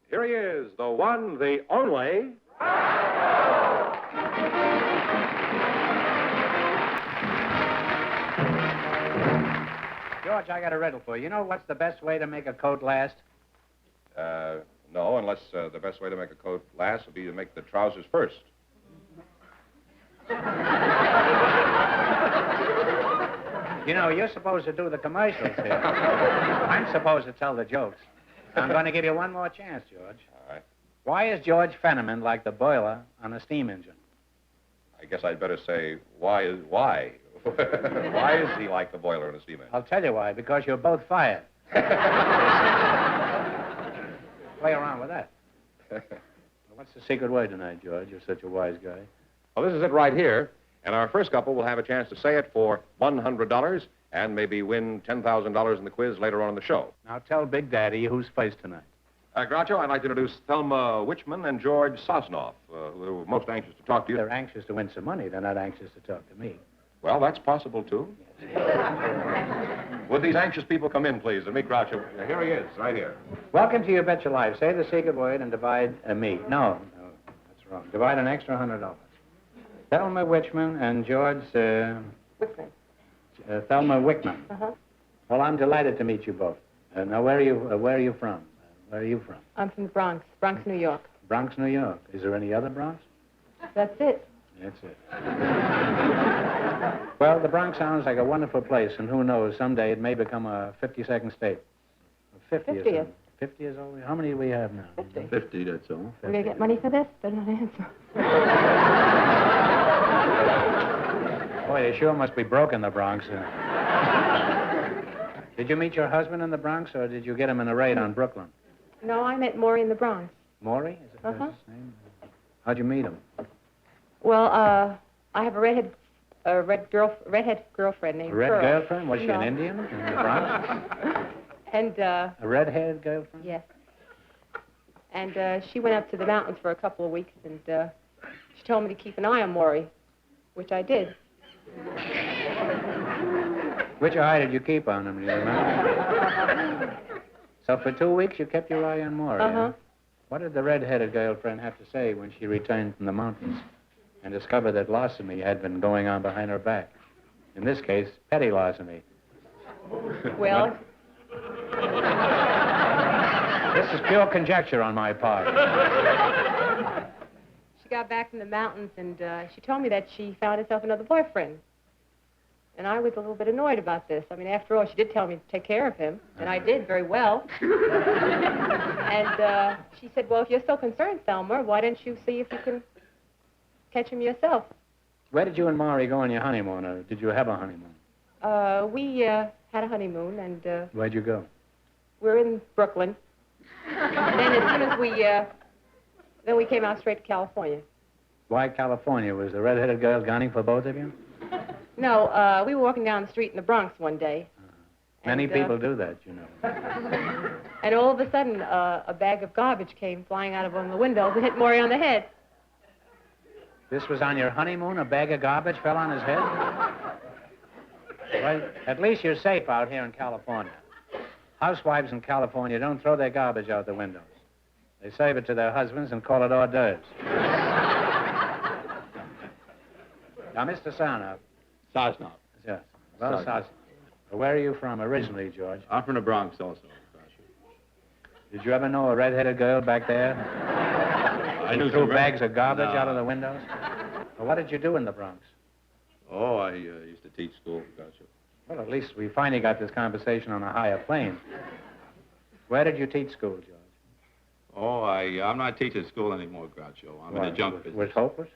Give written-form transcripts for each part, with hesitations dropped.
Here he is, the one, the only... George, I got a riddle for you. You know what's the best way to make a coat last? No, unless the best way to make a coat last would be to make the trousers first. You know, you're supposed to do the commercials here. I'm supposed to tell the jokes. I'm going to give you one more chance, George. All right. Why is George Fenneman like the boiler on a steam engine? I guess I'd better say, why? Why is he like the boiler in a steam engine? I'll tell you why. Because you're both fired. Play around with that. What's the secret word tonight, George? You're such a wise guy. Well, this is it right here. And our first couple will have a chance to say it for $100 and maybe win $10,000 in the quiz later on in the show. Now tell Big Daddy who's first tonight. Groucho, I'd like to introduce Thelma Wickman and George Sosnov, who are most anxious to talk to you. They're anxious to win some money. They're not anxious to talk to me. Well, that's possible, too. Would these anxious people come in, please, and meet Groucho? Here he is, right here. Welcome to You Bet Your Life. Say the secret word and divide me. No, that's wrong. Divide an extra $100. Thelma Wickman and George... Wickman. Thelma Wickman. Uh-huh. Well, I'm delighted to meet you both. Now, where are you from? Where are you from? I'm from the Bronx, New York. Bronx, New York. Is there any other Bronx? That's it. That's it. Well, the Bronx sounds like a wonderful place, and who knows, someday it may become a 52nd state. 50 is 50th. 50 is all. How many do we have now? 50. 50, that's all. We're going to get money for this? Better not answer. Boy, they sure must be broke in the Bronx. Did you meet your husband in the Bronx, or did you get him in a raid on Brooklyn? No, I met Maury in the Bronx. Maury? Is it that's his name? How'd you meet him? Well, I have a redhead girlfriend named A red Pearl. girlfriend? Was she an No. Indian in the Bronx? And, A red-haired girlfriend? yes. And she went up to the mountains for a couple of weeks, and she told me to keep an eye on Maury, which I did. Which eye did you keep on him, do you remember? So for 2 weeks you kept your eye on Maury, Uh-huh. huh? What did the red-headed girlfriend have to say when she returned from the mountains and discovered that larceny had been going on behind her back? In this case, petty larceny. Well, This is pure conjecture on my part. she got back from the mountains, and she told me that she found herself another boyfriend. And I was a little bit annoyed about this. I mean, after all, she did tell me to take care of him, and I did very well. And she said, well, if you're so concerned, Thelma, why don't you see if you can catch him yourself? Where did you and Maury go on your honeymoon, or did you have a honeymoon? We had a honeymoon, and Where'd you go? we're in Brooklyn. And then as soon as then we came out straight to California. Why California? Was the red-headed girl gunning for both of you? No, we were walking down the street in the Bronx one day. Many And, people do that, you know. And all of a sudden, a bag of garbage came flying out of one of the windows and hit Maury on the head. This was on your honeymoon? A bag of garbage fell on his head? Well, at least you're safe out here in California. Housewives in California don't throw their garbage out the windows. They save it to their husbands and call it hors d'oeuvres. Now, Mr. Sosnov. Sosnov. Yes. Well, Sosnov. Where are you from originally, George? I'm from the Bronx also. Did you ever know a red-headed girl back there? I knew Threw some bags of garbage No. out of the windows? Well, what did you do in the Bronx? Oh, I used to teach school. Gotcha. Well, at least we finally got this conversation on a higher plane. Where did you teach school, George? Oh, I'm not teaching school anymore, Groucho. I'm in the junk business. Was hopeless?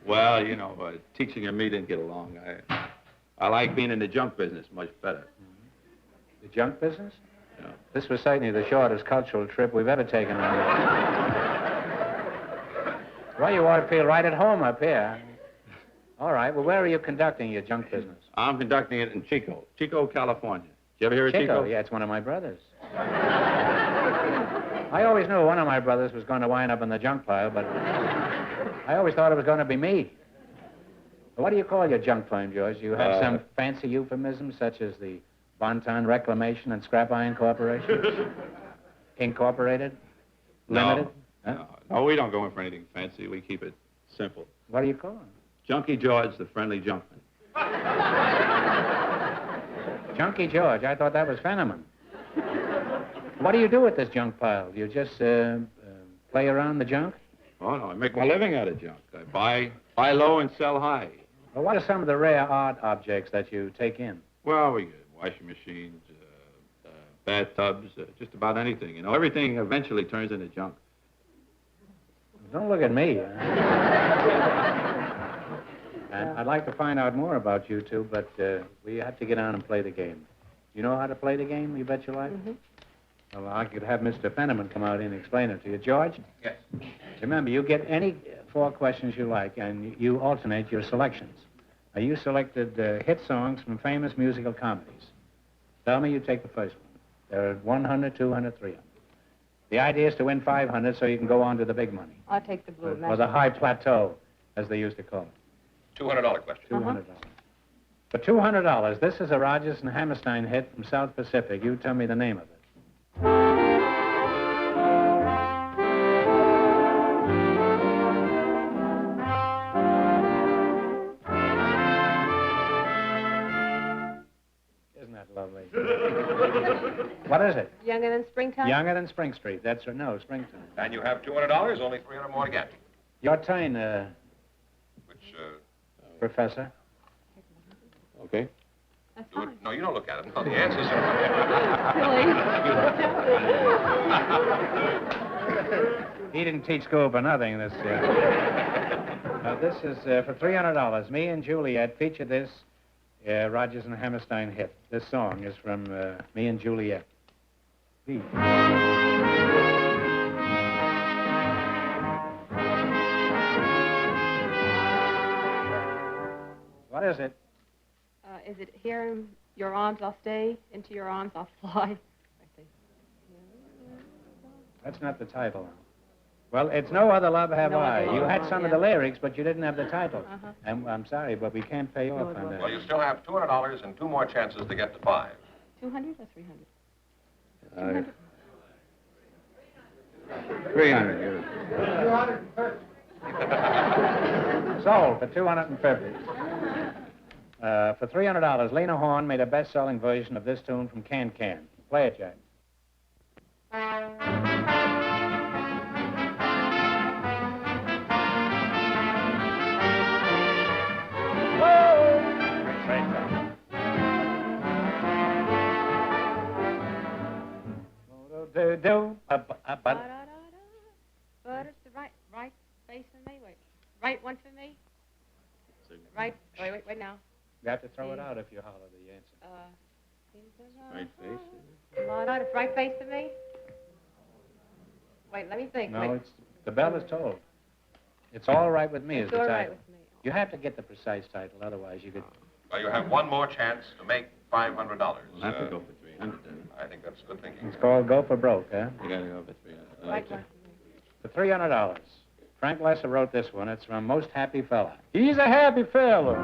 Well, you know, teaching and me didn't get along. I like being in the junk business much better. The junk business? Yeah. This was certainly the shortest cultural trip we've ever taken on. Well, you ought to feel right at home up here. All right, well, where are you conducting your junk business? I'm conducting it in Chico, California. Did you ever hear of Chico? Yeah, it's one of my brothers. I always knew one of my brothers was going to wind up in the junk pile, but I always thought it was going to be me. What do you call your junk claim, George? You have some fancy euphemisms such as the Bonton Reclamation and Scrap Iron Corporation? Incorporated? Limited? No, we don't go in for anything fancy. We keep it simple. What do you call them? Junkie George, the friendly junkman. Junkie George. I thought that was Fenneman. What do you do with this junk pile? Do you just play around the junk? Oh, no, I make my living out of junk. I buy low and sell high. Well, what are some of the rare art objects that you take in? Well, we get washing machines, bathtubs, just about anything. You know, everything eventually turns into junk. Don't look at me. I'd like to find out more about you two, but we have to get on and play the game. You know how to play the game, you bet your life? Mm-hmm. Well, I could have Mr. Fenneman come out and explain it to you. George? Yes. Remember, you get any 4 questions you like, and you alternate your selections. Now, you selected hit songs from famous musical comedies. Thelma, you take the first one. There are 100, 200, 300. The idea is to win 500 so you can go on to the big money. I'll take the blue. Or the high plateau, as they used to call it. $200 question. $200. For $200, this is a Rodgers and Hammerstein hit from South Pacific. You tell me the name of it. Isn't that lovely? What is it? Younger than springtime? Younger than Spring Street. That's right. No, Springtime. And you have $200, only 300 more to get. Your turn, Which, Professor. Okay. That's do it. fine. No, you don't look at it. No, the answers are... He didn't teach school for nothing, this. This is for $300. Me and Juliet featured this Rodgers and Hammerstein hit. This song is from Me and Juliet. Please. What is it? Is it here in your arms I'll stay, into your arms I'll fly? I think. That's not the title. Well, it's No Other Love Have No I. Other You Love had Have some I, of the yeah. lyrics, but you didn't have the title. Uh-huh. And I'm sorry, but we can't pay you off on that. Well, you still have $200 and 2 more chances to get to 5. 200 or 300? 300. Sold for $250. For $300, Lena Horne made a best-selling version of this tune from Can Can. Play it, Jack. But it's the right face for me. Wait. Right one for me? Right. Wait now. You have to throw it out if you holler the answer. Right face. It's right face for me? Wait, let me think. No, Wait. it's the bell is tolled. It's all right with me is It's the all title. right with me. You have to get the precise title, otherwise you could... Well, you have 1 more chance to make $500. We'll have to go for 300 then. I think that's good thinking. It's called Go for Broke, huh? You gotta go for 300. I like Right that. one for me. For $300. Frank Lesser wrote this one. It's from Most Happy Fella. He's a happy fella.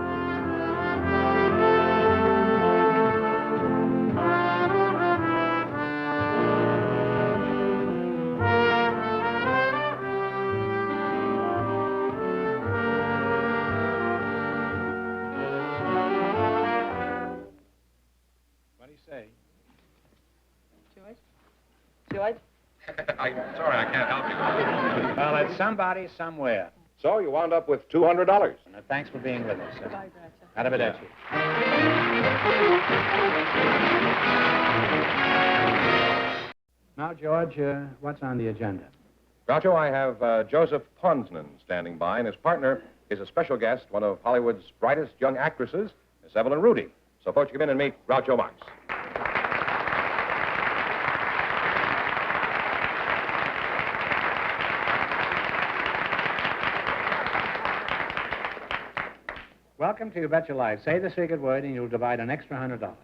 What do you say? George? I'm sorry, I can't help you. Well, it's somebody somewhere. So you wound up with $200. And thanks for being with us. Bye, Groucho. Arrivederci. Now, George, what's on the agenda? Groucho, I have Joseph Ponsman standing by, and his partner is a special guest, one of Hollywood's brightest young actresses, Miss Evelyn Rudie. So, folks, come in and meet Groucho Marx. Welcome to You Bet Your Life. Say the secret word, and you'll divide an extra $100.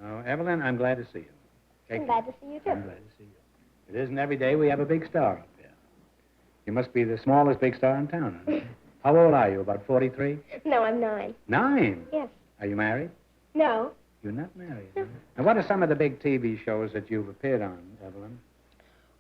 Now, Evelyn, I'm glad to see you. Take I'm care. glad to see you, too. I'm glad to see you. It isn't every day we have a big star up there. You must be the smallest big star in town. Huh? How old are you, about 43? No, I'm 9. 9? Yes. Are you married? No. You're not married. No. Huh? And what are some of the big TV shows that you've appeared on, Evelyn?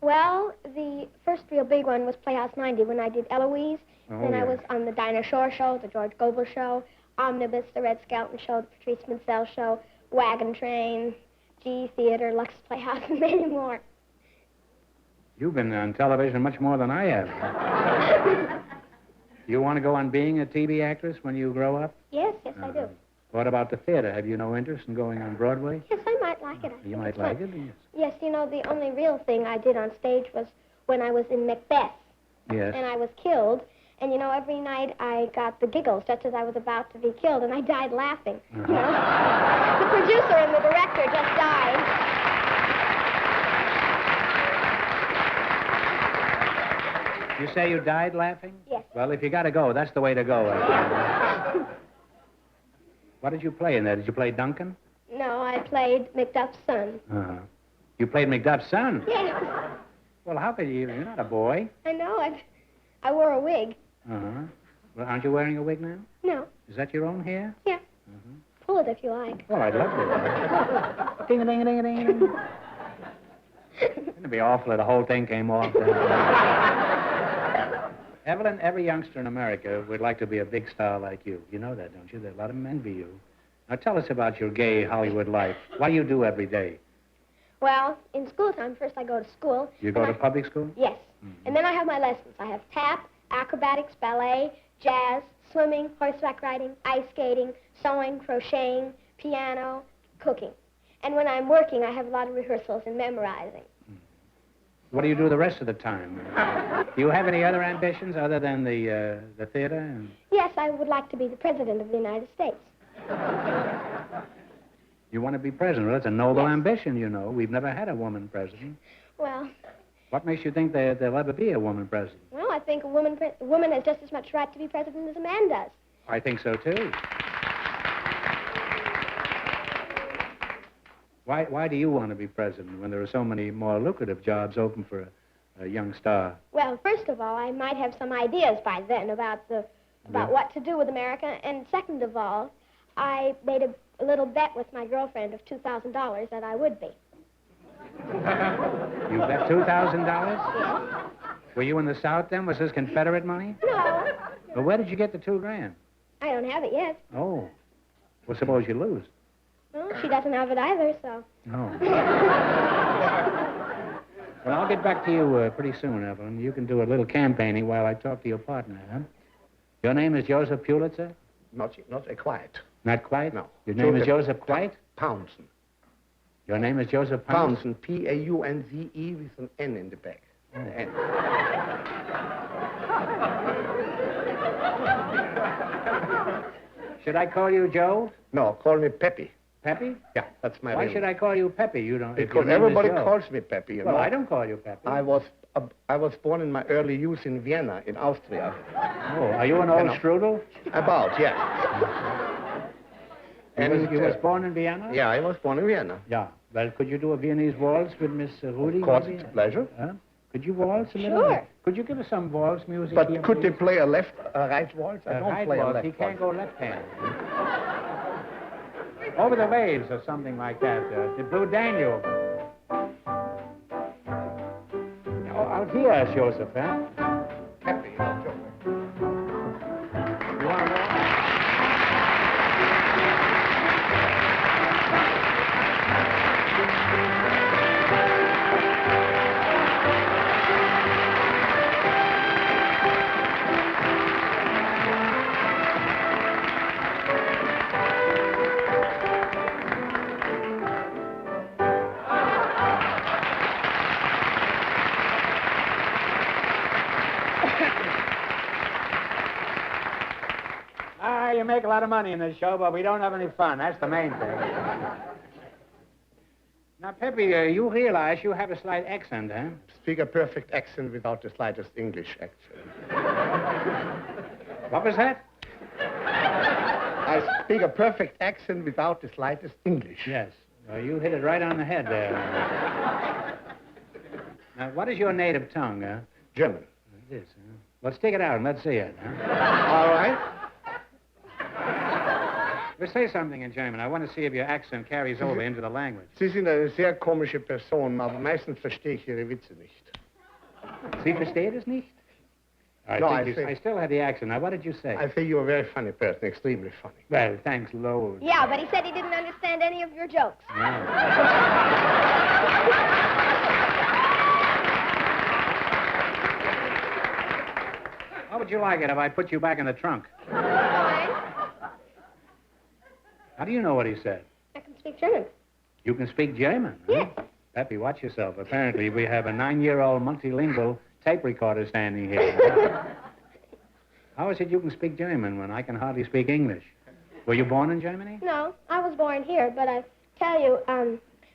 Well, the first real big one was Playhouse 90 when I did Eloise. Oh, Then I yeah. was on the Dinah Shore Show, the George Gobel Show, Omnibus, the Red Skelton Show, the Patrice Mansell Show, Wagon Train, G Theater, Lux Playhouse, and many more. You've been on television much more than I have. You want to go on being a TV actress when you grow up? Yes, I do. What about the theater? Have you no interest in going on Broadway? Yes, I might like it. I You think might it's like fun. it, yes. Yes, you know, the only real thing I did on stage was when I was in Macbeth, Yes. and I was killed. And, you know, every night I got the giggles just as I was about to be killed, and I died laughing. You know? The producer and the director just died. You say you died laughing? Yes. Well, if you got to go, that's the way to go. I think. What did you play in there? Did you play Duncan? No, I played Macduff's son. Uh-huh. You played Macduff's son? Yes. Well, how could you? You're not a boy. I know. I wore a wig. Uh-huh. Well, aren't you wearing a wig now? No. Is that your own hair? Yeah. Pull it if you like. Well, I'd love to. Ding-a-ding-a-ding-a-ding. It'd be awful if the whole thing came off. Evelyn, every youngster in America would like to be a big star like you. You know that, don't you? That a lot of them envy you. Now, tell us about your gay Hollywood life. What do you do every day? Well, in school time, first I go to school. You go to public school? Yes. And then I have my lessons. I have tap, acrobatics, ballet, jazz, swimming, horseback riding, ice skating, sewing, crocheting, piano, cooking. And when I'm working, I have a lot of rehearsals and memorizing. What do you do the rest of the time? Do you have any other ambitions other than the theater? And... Yes, I would like to be the President of the United States. You want to be president? Well, that's a noble Yes. ambition, you know. We've never had a woman president. Well, What makes you think there'll ever be a woman president? well, I think a woman has just as much right to be president as a man does. I think so, too. Why do you want to be president when there are so many more lucrative jobs open for a young star? Well, first of all, I might have some ideas by then about what to do with America. And second of all, I made a little bet with my girlfriend of $2,000 that I would be. You bet $2,000? Yes? Were you in the South then? Was this Confederate money? No, Well, where did you get the $2,000? I don't have it yet. Oh. Well, suppose you lose. Well, she doesn't have it either, so. No. Well, I'll get back to you pretty soon, Evelyn. You can do a little campaigning while I talk to your partner, huh? Your name is Joseph Pulitzer? Not quite. Not quite? No. Your name is Joseph Quite? Poundson. Your name is Joseph Pounds? Poundson, P-A-U-N-Z-E with an N in the back. Oh. N. Should I call you Joe? No, call me Pepi. Pepi? Yeah, that's my Why real should I call you Pepi? You don't. if your Because name is everybody Joe. calls me Pepi, you Well, know. I don't call you Pepi. I was born in my early youth in Vienna, in Austria. Oh, are you an old know. strudel? About, yeah. You was born in Vienna? Yeah, I was born in Vienna. Yeah. Well, could you do a Viennese waltz with Miss Rudy? Of course, maybe? it's a pleasure. Huh? Could you waltz a little? Sure. Could you give us some waltz music But here, could they please? play a right waltz? I don't right play a waltz. left He can't waltz. go left-handed. Over the Waves or something like that. The Blue Danube. Out here, Joseph, huh? Pepi, you know, Joe. You want to waltz? You make a lot of money in this show, but we don't have any fun. That's the main thing. Now, Pepi, you realize you have a slight accent, huh? Speak a perfect accent without the slightest English accent. What was that? I speak a perfect accent without the slightest English. Yes. Well, you hit it right on the head there. Now, what is your native tongue, huh? German. It is, huh? Well, stick it out and let's see it. Huh? All right. Well, say something in German. I want to see if your accent carries over into the language. Sie sind eine sehr komische Person, aber meistens verstehe ich Ihre Witze nicht. Sie versteht es nicht? No, I I think- still have the accent. Now, what did you say? I think you're a very funny person, extremely funny. Well, thanks, loads. Yeah, but he said he didn't understand any of your jokes. How would you like it if I put you back in the trunk? Fine. How do you know what he said? I can speak German. You can speak German? Huh? Yes. Peppy, watch yourself. Apparently, we have a 9-year-old multilingual tape recorder standing here. How is it you can speak German when I can hardly speak English? Were you born in Germany? No, I was born here, but I tell you,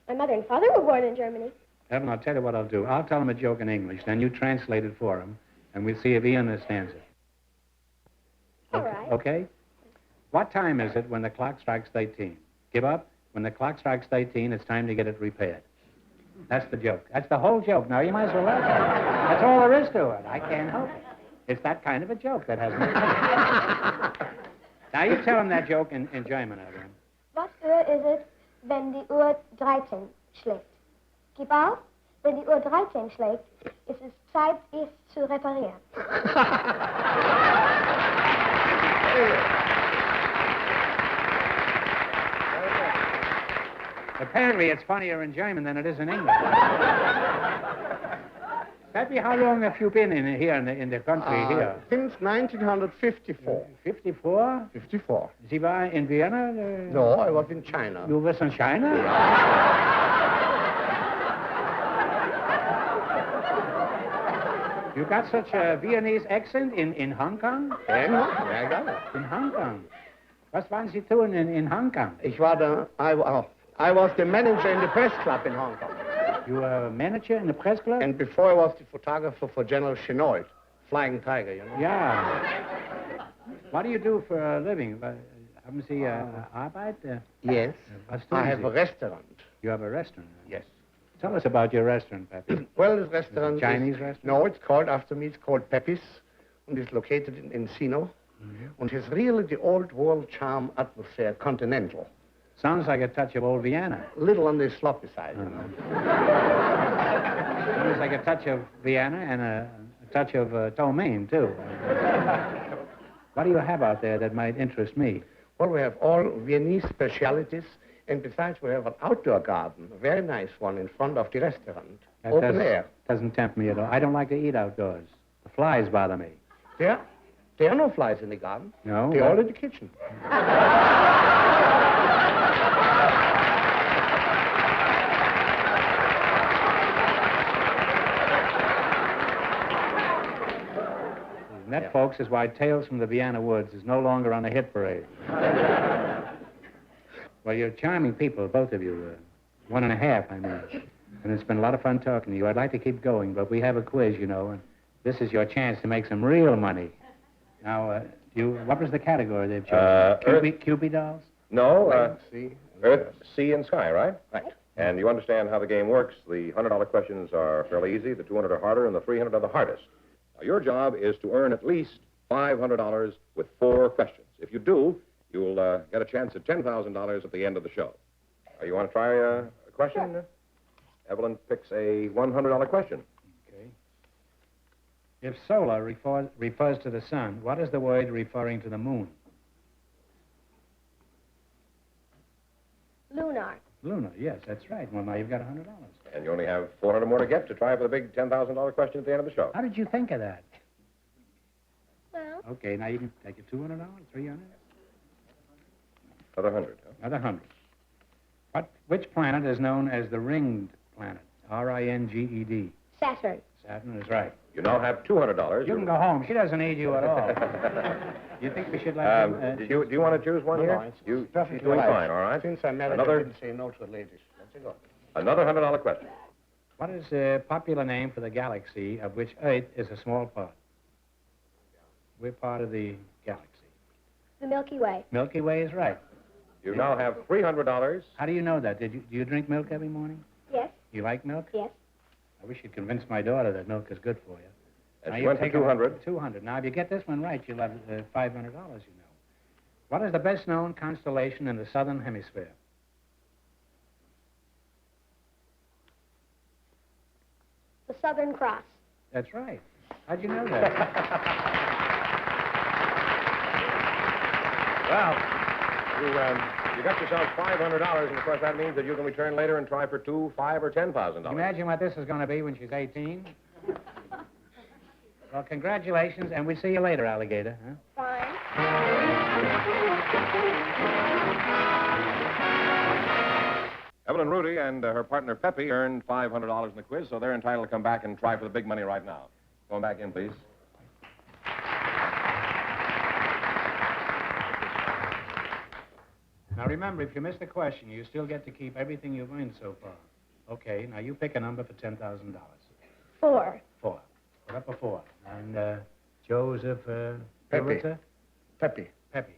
my mother and father were born in Germany. Evan, I'll tell you what I'll do. I'll tell him a joke in English, then you translate it for him, and we'll see if he understands it. All right. Okay? What time is it when the clock strikes 18? Give up? When the clock strikes 18, it's time to get it repaired. That's the joke. That's the whole joke. Now, you might as well laugh at it. That's all there is to it. I can't help it. It's that kind of a joke that has no fun. Now, you tell him that joke in German, Evelyn. Was Uhr ist es, wenn die Uhr 13 schlägt? Gib auf, wenn die Uhr 13 schlägt, ist es Zeit, es zu reparieren. Apparently, it's funnier in German than it is in English. Peppy, how long have you been here in the country here? Since 1954. 54? 54. Sie war in Vienna? No, I was in China. Du warst in China? You got such a Viennese accent in Hong Kong? Ja, I got it. In Hong Kong? Was waren Sie tun in Hong Kong? I was the manager in the press club in Hong Kong. You were a manager in the press club? And before I was the photographer for General Chenoid, Flying Tiger, you know. Yeah. What do you do for a living? Haben Sie Arbeit? Yes. Was tun I have Sie? a restaurant. You have a restaurant? Yes. Tell us about your restaurant, Peppy. Well, this restaurant Chinese is, restaurant? No, it's called, after me, it's called Pepi's, and it's located in Encino, and has really the old world charm atmosphere, continental. Sounds like a touch of old Vienna. A little on the sloppy side, you know. Sounds like a touch of Vienna and a touch of Domain, too. What do you have out there that might interest me? Well, we have all Viennese specialities, and besides, we have an outdoor garden, a very nice one in front of the restaurant, open air. Doesn't tempt me at all. I don't like to eat outdoors. The flies bother me. There are no flies in the garden. No? They're all in the kitchen. And that, folks, is why Tales from the Vienna Woods is no longer on the hit parade. Well, you're charming people, both of you. 1.5, I mean. And it's been a lot of fun talking to you. I'd like to keep going, but we have a quiz, you know, and this is your chance to make some real money. Now, what was the category they've chosen? Cupid dolls? No, See? Earth, sea, and sky, right? Right. And you understand how the game works. The $100 questions are fairly easy, the 200 are harder, and the 300 are the hardest. Now, your job is to earn at least $500 with 4 questions. If you do, you'll get a chance at $10,000 at the end of the show. You want to try a question? Sure. Evelyn picks a $100 question. Okay. If solar refers to the sun, what is the word referring to the moon? Lunar. Lunar, yes, that's right. Well, now you've got $100. And you only have 400 more to get to try for the big $10,000 question at the end of the show. How did you think of that? Well, Okay, now you can take your $200, $300, Another 100, huh? another 100. Which planet is known as the ringed planet? R-I-N-G-E-D. Saturn. Saturn is right. You now have $200. You can go home. She doesn't need you at all. You think we should let him... do you want to choose one here? She's doing fine, all right? Since I married, Another- I didn't say no to the ladies. Let's go. Another $100 question. What is a popular name for the galaxy of which Earth is a small part? We're part of the galaxy. The Milky Way. Milky Way is right. You now have $300. How do you know that? Do you drink milk every morning? Yes. You like milk? Yes. I wish you'd convince my daughter that milk is good for you. And Now, she you've went for taken 200. 200. Now, if you get this one right, you'll have $500, you know. What is the best-known constellation in the southern hemisphere? The Southern Cross. That's right. How'd you know that? Well, you got yourself $500, and of course that means that you can return later and try for $2,000, $5,000, or $10,000. Imagine what this is going to be when she's 18. Well, congratulations, and we'll see you later, alligator. Huh? Fine. Evelyn Rudie and her partner Pepi earned $500 in the quiz, so they're entitled to come back and try for the big money right now. Going back in, please. Now, remember, if you miss the question, you still get to keep everything you've earned so far. Okay, now you pick a number for $10,000. 4. 4. Put up a 4. And Joseph... Pepi. Pulitzer? Pepi. Pepi.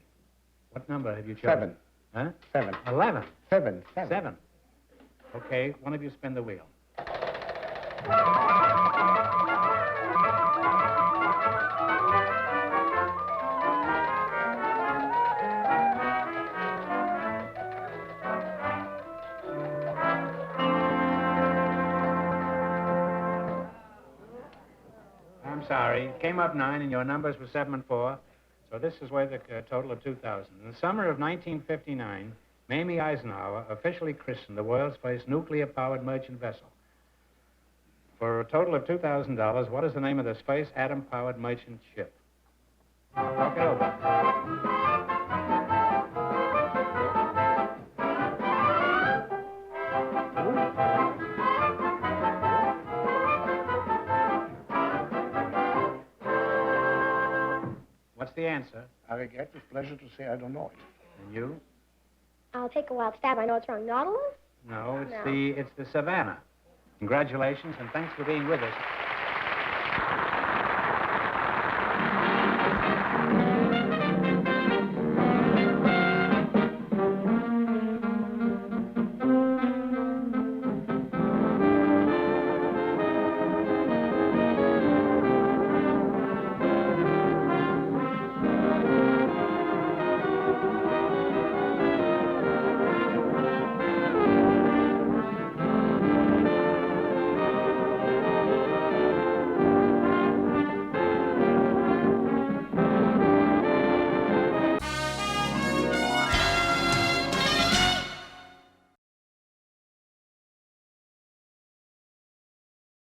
What number have you chosen? 7. Huh? 7. 11. 7. 7. Okay, one of you spin the wheel. I'm sorry. It came up 9, and your numbers were 7 and 4. So this is worth a total of 2,000. In the summer of 1959, Mamie Eisenhower officially christened the world's first nuclear-powered merchant vessel. For a total of $2,000, what is the name of this first atom-powered merchant ship? Talk it over. What's the answer? I regret with pleasure to say I don't know it. And you? I'll take a wild stab. I know it's wrong. Nautilus? No, No. it's the Savannah. Congratulations, and thanks for being with us.